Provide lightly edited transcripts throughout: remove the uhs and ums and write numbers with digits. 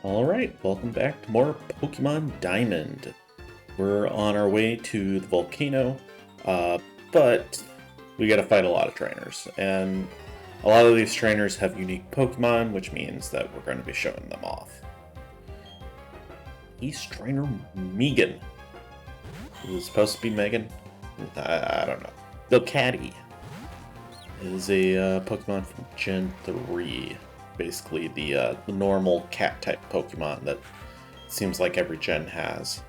Alright, welcome back to more Pokemon Diamond. We're on our way to the volcano, but we gotta fight a lot of trainers, and a lot of these trainers have unique Pokemon, which means that we're going to be showing them off. East Trainer Megan. Is it supposed to be Megan? I don't know. Delcatty is a Pokemon from Gen 3. Basically the normal cat-type Pokemon that seems like every gen has.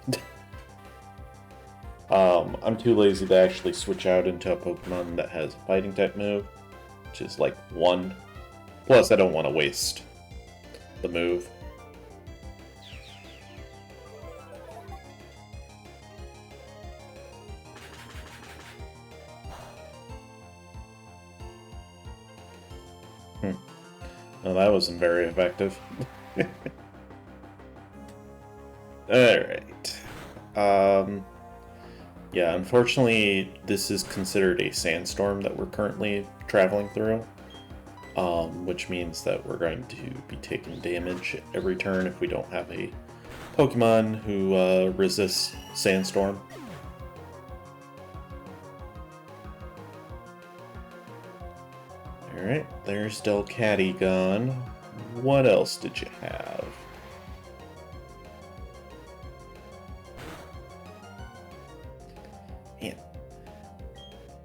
I'm too lazy to actually switch out into a Pokemon that has a fighting-type move, which is like 1. Plus, I don't want to waste the move. Well, that wasn't very effective. Alright. Yeah, unfortunately, this is considered a sandstorm that we're currently traveling through. Which means that we're going to be taking damage every turn if we don't have a Pokemon who resists sandstorm. Alright, there's Delcatty gone. What else did you have? Man,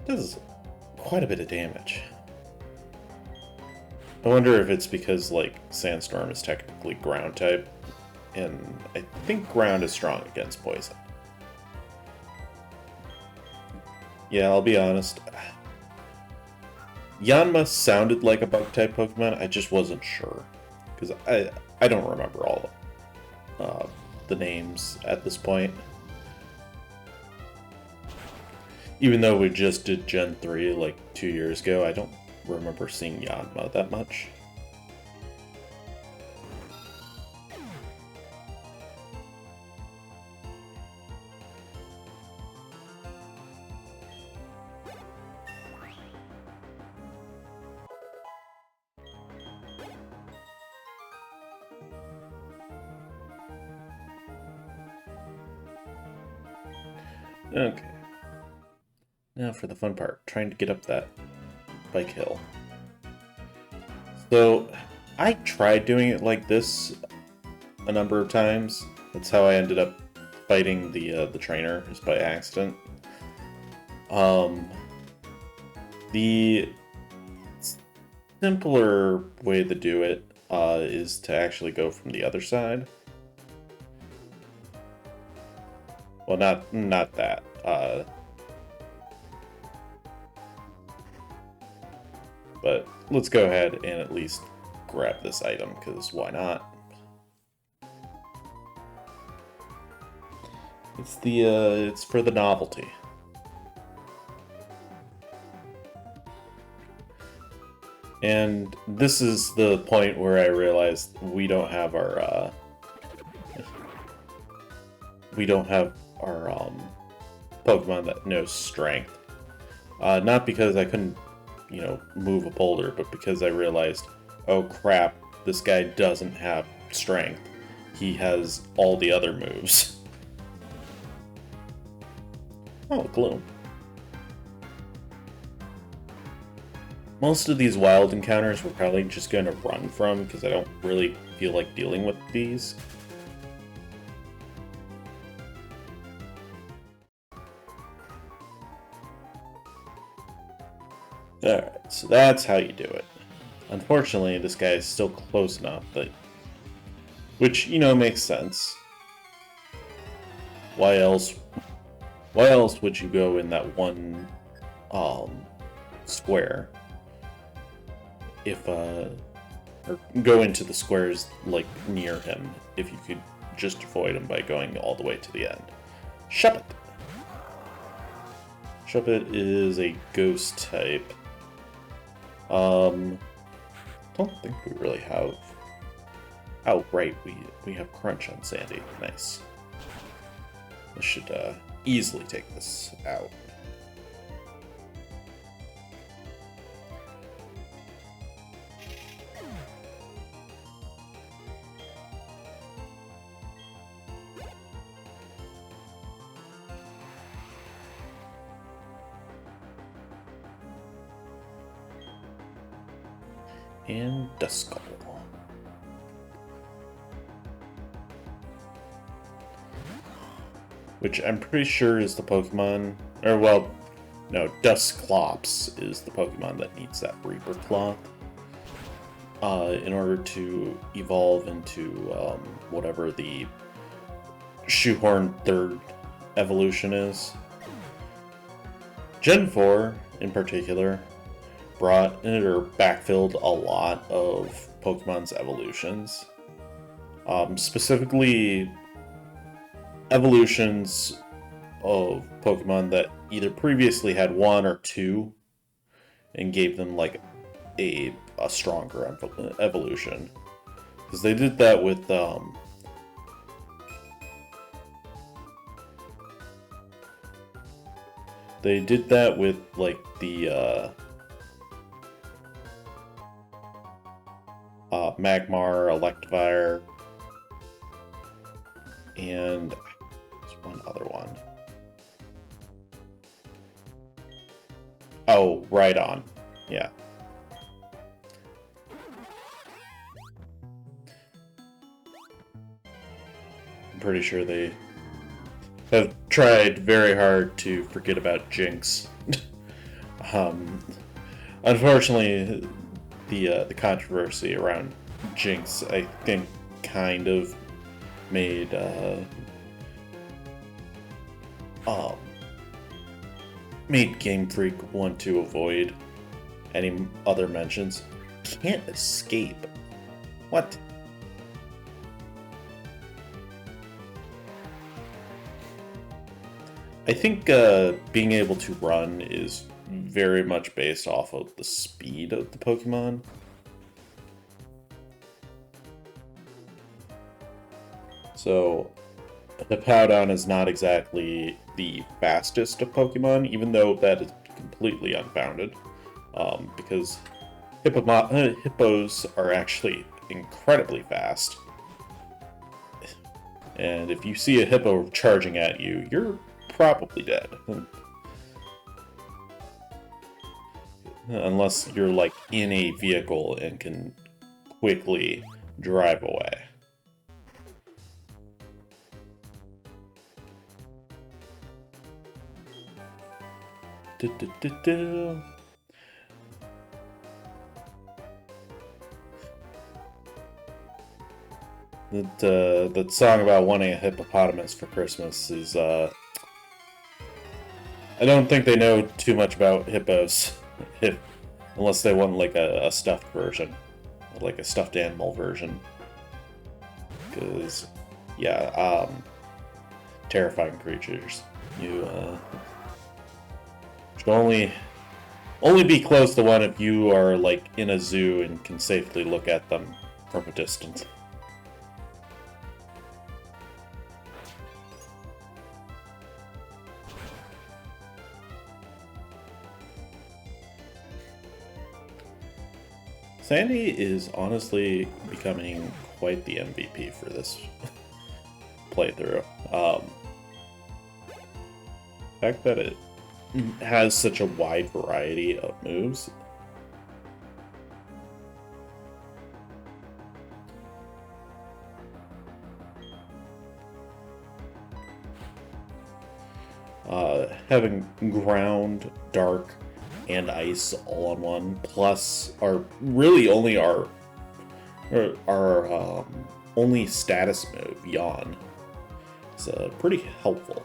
does quite a bit of damage. I wonder if it's because, like, Sandstorm is technically ground type, and I think ground is strong against poison. Yeah, I'll be honest. Yanma sounded like a bug-type Pokemon, I just wasn't sure. Because I don't remember all of the names at this point. Even though we just did Gen 3 like 2 years ago, I don't remember seeing Yanma that much. Okay. Now for the fun part, trying to get up that bike hill. So, I tried doing it like this a number of times. That's how I ended up fighting the trainer, just by accident. The simpler way to do it is to actually go from the other side. Well, not that. But let's go ahead and at least grab this item, because why not? It's for the novelty. And this is the point where I realized we don't have our Pokemon that knows strength. Not because I couldn't, move a boulder, but because I realized, oh crap, this guy doesn't have strength. He has all the other moves. Oh, Gloom. Most of these wild encounters we're probably just going to run from, because I don't really feel like dealing with these. Alright, so that's how you do it. Unfortunately, this guy is still close enough that... Which, makes sense. Why else would you go in that one, square? If, or go into the squares, like, near him, if you could just avoid him by going all the way to the end. Shuppet! Shuppet is a ghost type. Don't think we really have... Oh, right, we have Crunch on Sandy. Nice. This should, easily take this out. and Duskull. Which I'm pretty sure is the Pokemon, or well, no, Dusclops is the Pokemon that needs that Reaper Cloth in order to evolve into whatever the shoehorn third evolution is. Gen 4, in particular, brought or backfilled a lot of Pokemon's evolutions. Specifically, evolutions of Pokemon that either previously had one or two and gave them like a stronger evolution. Because they did that with like the Magmar, Electivire, and there's one other one. Oh, right on. Yeah. I'm pretty sure they have tried very hard to forget about Jinx. Unfortunately, the controversy around Jinx, I think, kind of made Game Freak want to avoid any other mentions. Can't escape. What? I think being able to run is very much based off of the speed of the Pokemon. So, Hippowdon is not exactly the fastest of Pokemon, even though that is completely unfounded, because hippos are actually incredibly fast. And if you see a hippo charging at you, you're probably dead. Unless you're like in a vehicle and can quickly drive away. That song about wanting a hippopotamus for Christmas is I don't think they know too much about hippos, unless they want like a stuffed version, like a stuffed animal version. Because yeah, terrifying creatures. You should only be close to one if you are like in a zoo and can safely look at them from a distance. Sandy is honestly becoming quite the MVP for this playthrough. The fact that it has such a wide variety of moves. Having ground, dark, and ice all on one, plus our only status move, Yawn. It's pretty helpful.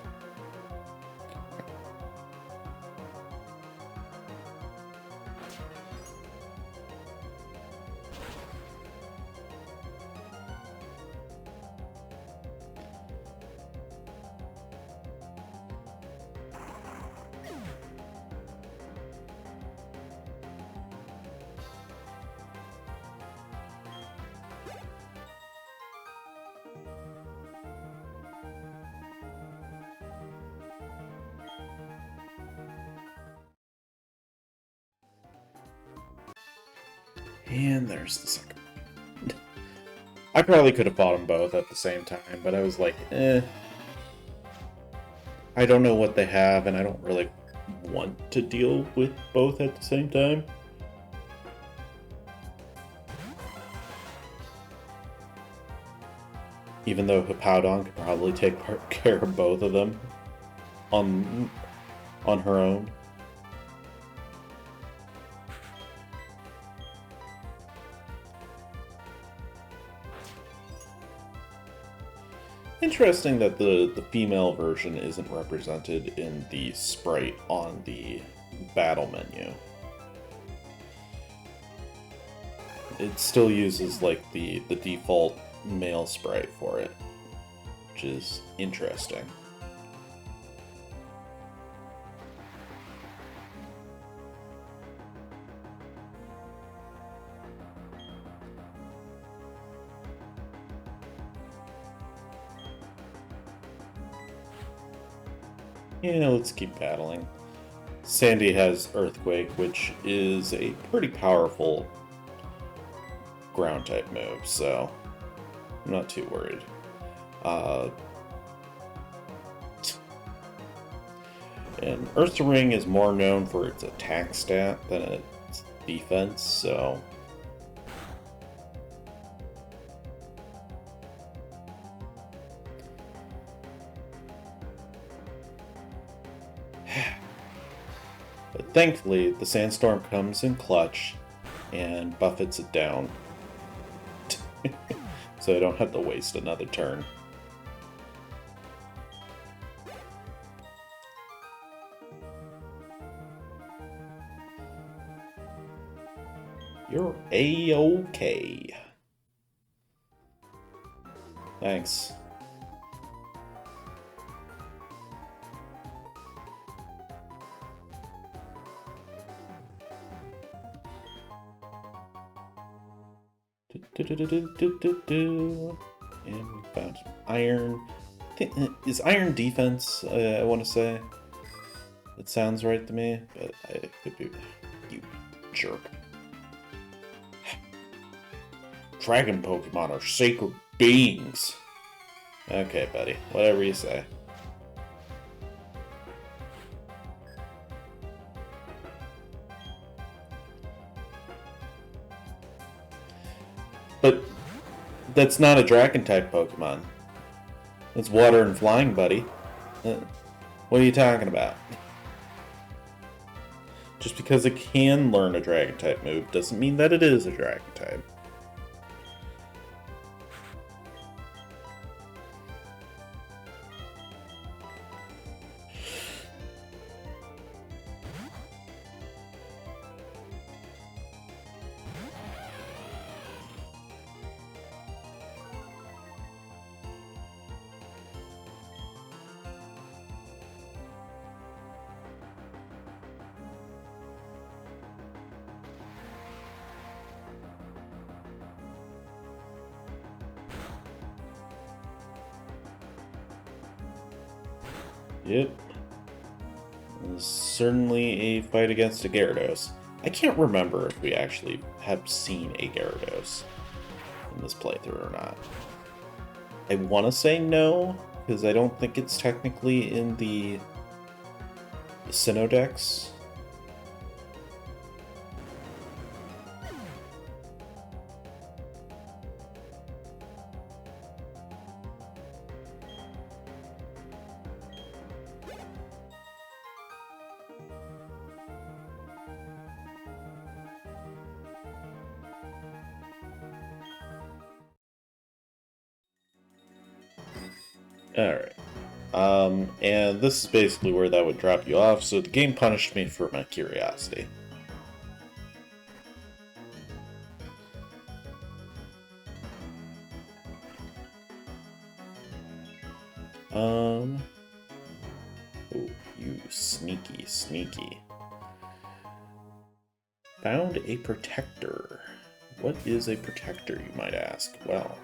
And there's the second one. I probably could have fought them both at the same time, but I was like, I don't know what they have, and I don't really want to deal with both at the same time. Even though Hippowdon could probably take care of both of them on her own. Interesting that the female version isn't represented in the sprite on the battle menu. It still uses like the default male sprite for it, which is interesting. Yeah, let's keep battling. Sandy has Earthquake, which is a pretty powerful ground type move, so I'm not too worried. And Earth to Ring is more known for its attack stat than its defense, so but thankfully the sandstorm comes in clutch and buffets it down. So I don't have to waste another turn. You're A-okay. Thanks. And we found iron. Is iron defense, I want to say. That sounds right to me, but I could be... You jerk. Dragon Pokemon are sacred beings. Okay, buddy. Whatever you say. But that's not a dragon-type Pokemon. It's water and flying, buddy. What are you talking about? Just because it can learn a dragon-type move doesn't mean that it is a dragon-type. Yep. Certainly a fight against a Gyarados. I can't remember if we actually have seen a Gyarados in this playthrough or not. I want to say no, because I don't think it's technically in the Sinnoh-Dex. Alright. And this is basically where that would drop you off, so the game punished me for my curiosity. Oh, you sneaky. Found a protector. What is a protector, you might ask? Well,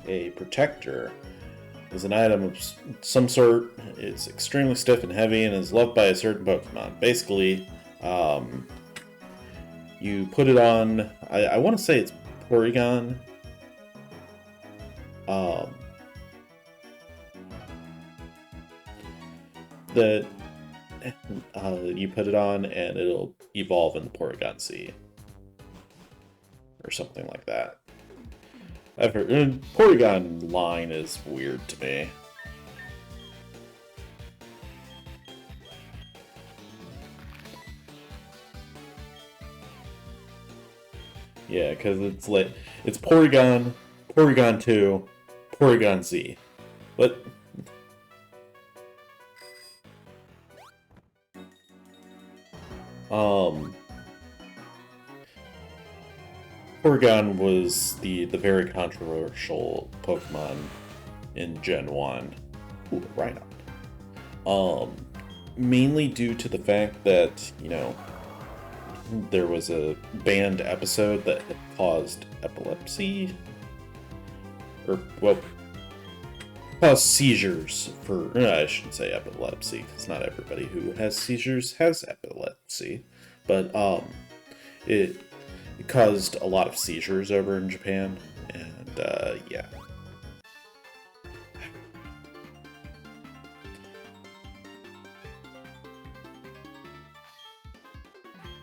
a protector is an item of some sort. It's extremely stiff and heavy and is loved by a certain Pokemon. Basically, you put it on... I want to say it's Porygon. That you put it on and it'll evolve in the Porygon Sea. Or something like that. I've heard Porygon line is weird to me. Yeah, because it's like it's Porygon, Porygon 2, Porygon Z. But Porygon was the very controversial Pokemon in Gen 1. Ooh, Rhino. Mainly due to the fact that, you know, there was a banned episode that had caused epilepsy. Or, well, caused seizures for... I shouldn't say epilepsy, because not everybody who has seizures has epilepsy. But, it caused a lot of seizures over in Japan, and, yeah.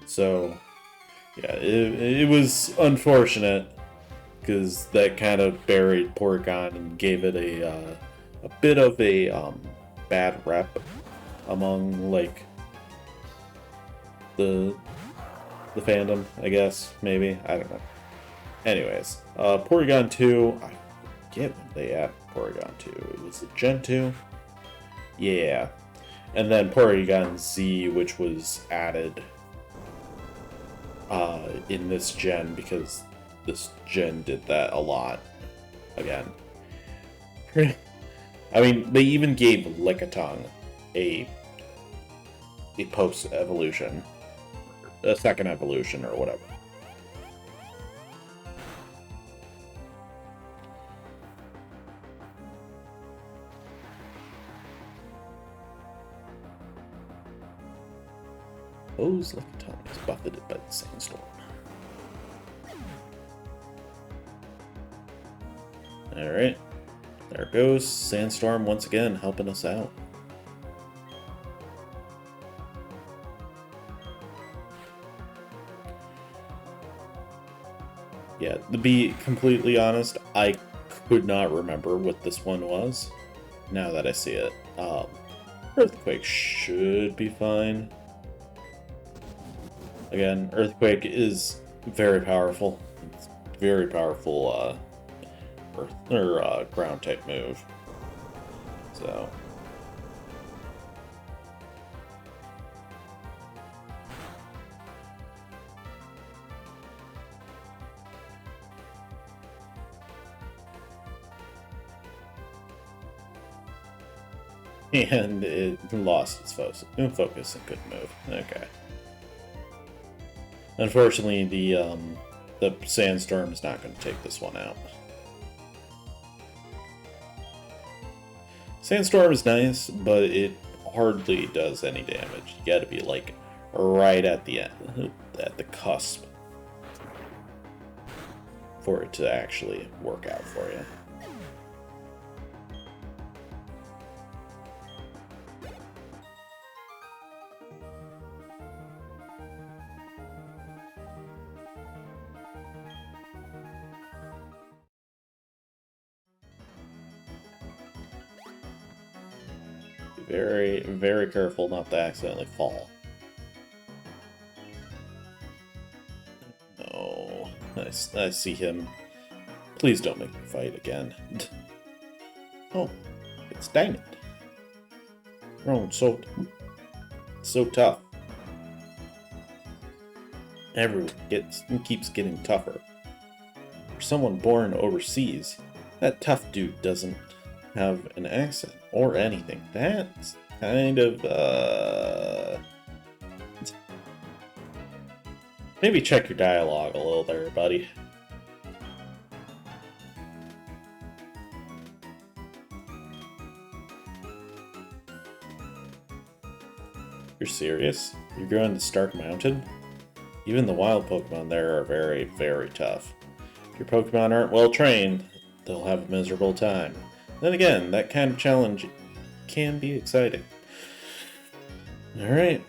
So, yeah, it was unfortunate, because that kind of buried Porygon and gave it a bit of a bad rep among, like, the fandom, I guess, maybe. I don't know. Anyways, Porygon 2, I forget when they added Porygon 2. It was it Gen 2? Yeah. And then Porygon Z, which was added in this gen, because this gen did that a lot. Again. I mean, they even gave Lickitung a post-evolution. A second evolution, or whatever. Suppose Lickitung is buffeted by the sandstorm. Alright. There goes Sandstorm once again, helping us out. Yeah, to be completely honest, I could not remember what this one was, now that I see it. Earthquake should be fine. Again, Earthquake is very powerful. It's very powerful ground type move. So and it lost its focus and couldn't move. Okay. Unfortunately, the sandstorm is not going to take this one out. Sandstorm is nice, but it hardly does any damage. You gotta be like right at the end, at the cusp, for it to actually work out for you. Very, very careful not to accidentally fall. No, I see him. Please don't make me fight again. Oh, it's Diamond. Oh, it's so tough. Everyone keeps getting tougher. For someone born overseas, that tough dude doesn't have an accent or anything. That's kind of, maybe check your dialogue a little there, buddy. You're serious? You're going to Stark Mountain? Even the wild Pokemon there are very, very tough. If your Pokemon aren't well trained, they'll have a miserable time. Then again, that kind of challenge can be exciting. Alright.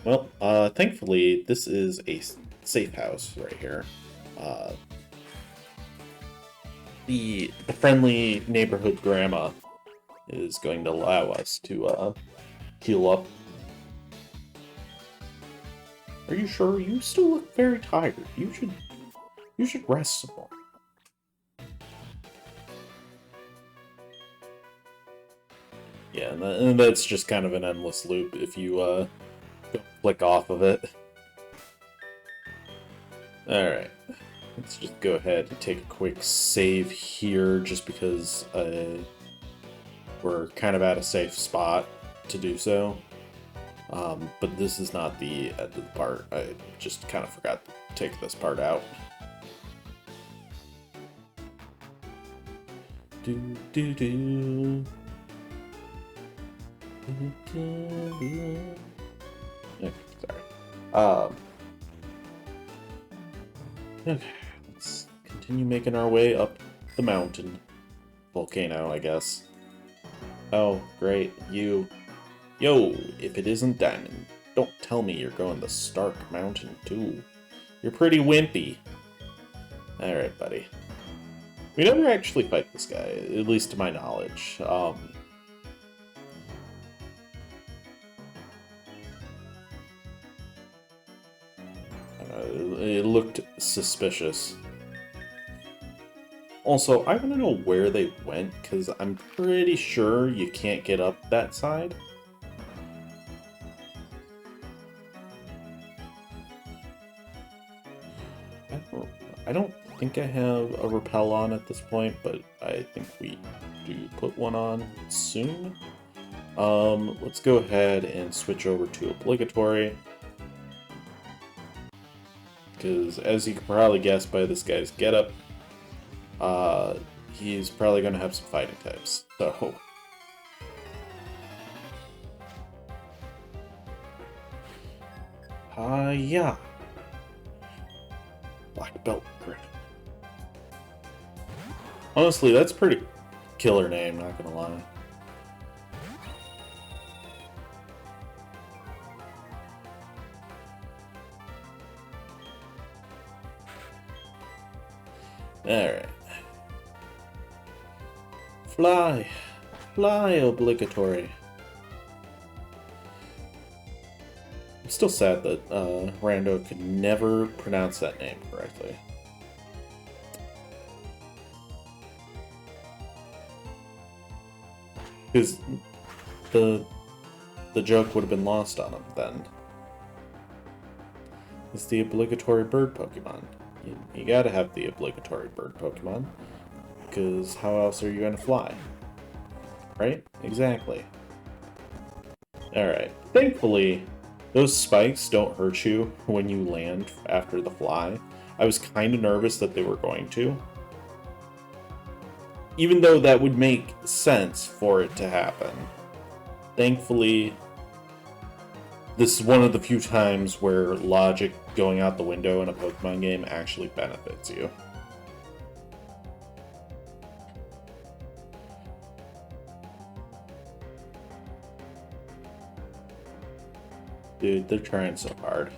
Well, thankfully, this is a safe house right here. the friendly neighborhood grandma is going to allow us to heal up. Are you sure? You still look very tired. You should rest some more. Yeah, and that's just kind of an endless loop if you don't click off of it. Alright, let's just go ahead and take a quick save here, just because we're kind of at a safe spot to do so. But this is not the end of the part. I just kind of forgot to take this part out. Okay, sorry. Okay, let's continue making our way up the mountain. Volcano, I guess. Oh, great, you. Yo, if it isn't Diamond, don't tell me you're going the Stark Mountain too. You're pretty wimpy. Alright, buddy. We never actually fight this guy, at least to my knowledge. It looked suspicious. Also, I want to know where they went, because I'm pretty sure you can't get up that side. I don't think I have a rappel on at this point, but I think we do put one on soon. Let's go ahead and switch over to obligatory. Because as you can probably guess by this guy's getup, he's probably going to have some fighting types. So, yeah. Black belt grip. Honestly, that's a pretty killer name, not gonna lie. Alright. Fly! Fly, obligatory. I'm still sad that Rando could never pronounce that name correctly. Because the joke would have been lost on him then. It's the obligatory bird Pokemon. You gotta have the obligatory bird Pokemon. Because how else are you gonna fly? Right? Exactly. Alright. Thankfully, those spikes don't hurt you when you land after the fly. I was kind of nervous that they were going to. Even though that would make sense for it to happen. Thankfully, this is one of the few times where logic going out the window in a Pokemon game actually benefits you. Dude, they're trying so hard.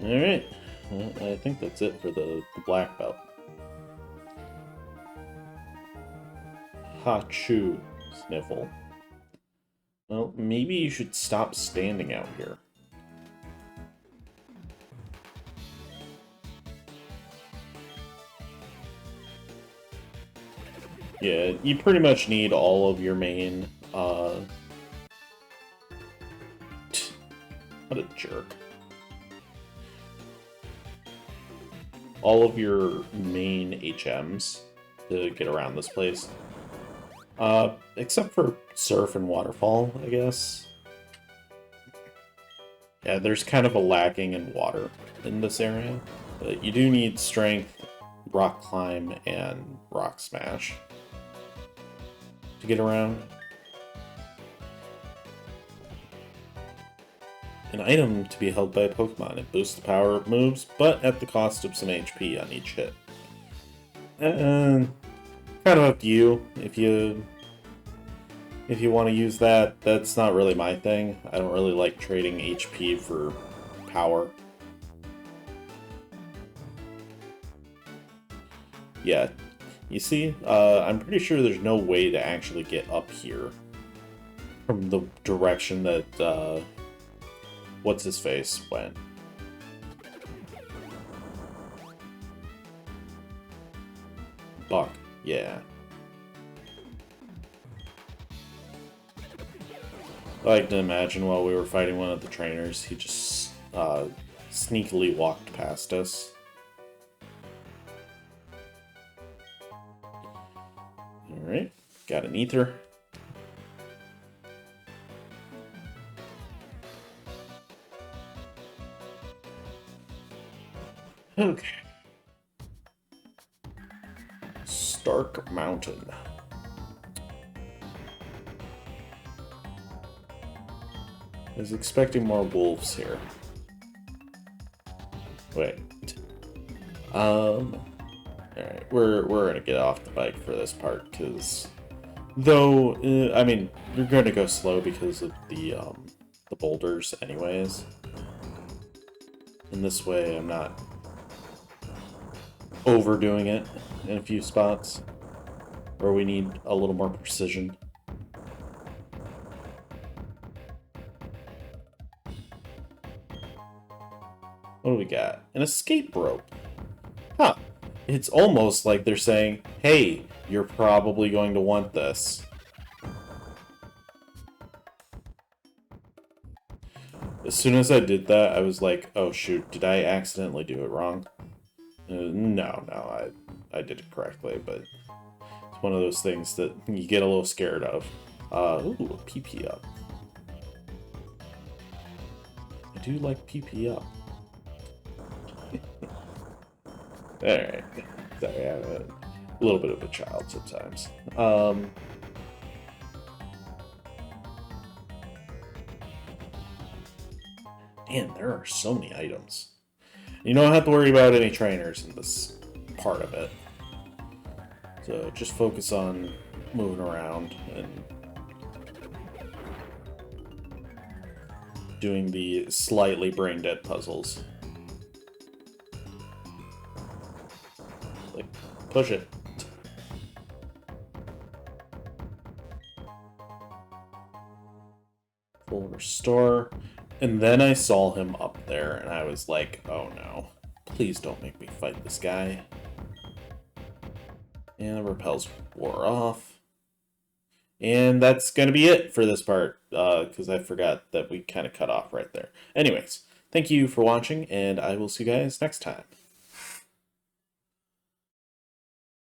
Alright, I think that's it for the black belt. Hachu, sniffle. Well, maybe you should stop standing out here. Yeah, you pretty much need all of your main, what a jerk. All of your main HMs to get around this place. Except for Surf and Waterfall, I guess. Yeah, there's kind of a lacking in water in this area. But you do need Strength, Rock Climb, and Rock Smash to get around. an item to be held by a Pokemon. It boosts the power of moves, but at the cost of some HP on each hit. Kind of up to you. If you want to use that, that's not really my thing. I don't really like trading HP for power. Yeah, you see, I'm pretty sure there's no way to actually get up here from the direction that, what's-his-face went. Buck, yeah. I like to imagine while we were fighting one of the trainers, he just sneakily walked past us. Alright, got an ether. Okay. Stark Mountain. I was expecting more wolves here. Wait. Alright, we're gonna get off the bike for this part, because... Though, I mean, you're gonna go slow because of the boulders anyways. In this way, I'm not overdoing it in a few spots, where we need a little more precision. What do we got? An escape rope. Huh. It's almost like they're saying, hey, you're probably going to want this. As soon as I did that, I was like, oh shoot, did I accidentally do it wrong? No, I did it correctly, but it's one of those things that you get a little scared of. Ooh, a PP up. I do like PP up. Alright. Sorry, I'm a little bit of a child sometimes. Man, there are so many items. You don't have to worry about any trainers in this part of it. So just focus on moving around and doing the slightly brain-dead puzzles. Like, push it. Full restore. And then I saw him up there, and I was like, oh no. Please don't make me fight this guy. And the repels wore off. And that's going to be it for this part, because I forgot that we kind of cut off right there. Anyways, thank you for watching, and I will see you guys next time.